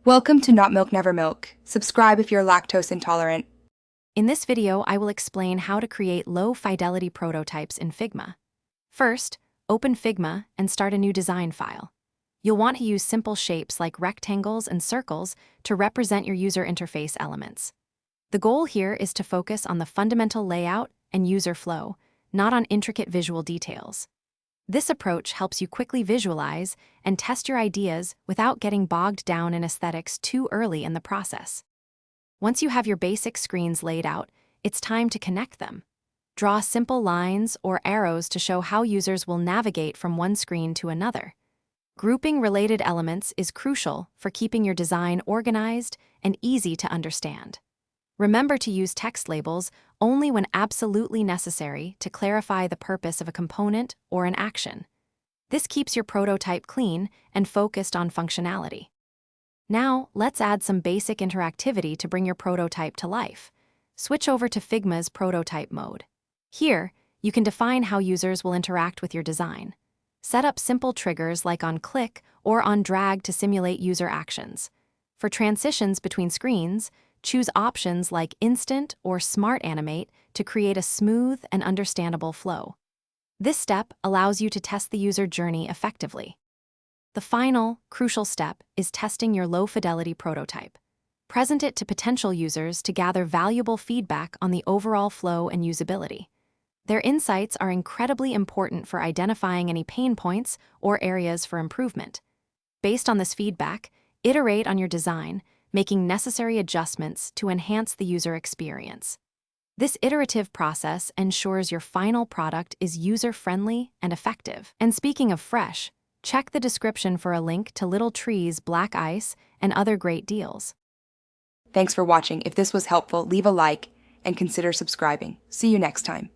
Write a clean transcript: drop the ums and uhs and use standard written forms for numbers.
Welcome to Not Milk Never Milk. Subscribe if you're lactose intolerant. In this video, I will explain how to create low-fidelity prototypes in Figma. First, open Figma and start a new design file. You'll want to use simple shapes like rectangles and circles to represent your user interface elements. The goal here is to focus on the fundamental layout and user flow, not on intricate visual details. This approach helps you quickly visualize and test your ideas without getting bogged down in aesthetics too early in the process. Once you have your basic screens laid out, it's time to connect them. Draw simple lines or arrows to show how users will navigate from one screen to another. Grouping related elements is crucial for keeping your design organized and easy to understand. Remember to use text labels only when absolutely necessary to clarify the purpose of a component or an action. This keeps your prototype clean and focused on functionality. Now, let's add some basic interactivity to bring your prototype to life. Switch over to Figma's prototype mode. Here, you can define how users will interact with your design. Set up simple triggers like on click or on drag to simulate user actions. For transitions between screens, choose options like Instant or Smart Animate to create a smooth and understandable flow. This step allows you to test the user journey effectively. The final, crucial step is testing your low-fidelity prototype. Present it to potential users to gather valuable feedback on the overall flow and usability. Their insights are incredibly important for identifying any pain points or areas for improvement. Based on this feedback, iterate on your design, making necessary adjustments to enhance the user experience. This iterative process ensures your final product is user-friendly and effective. And speaking of fresh, check the description for a link to Little Tree's Black Ice and other great deals. Thanks for watching. If this was helpful, leave a like and consider subscribing. See you next time.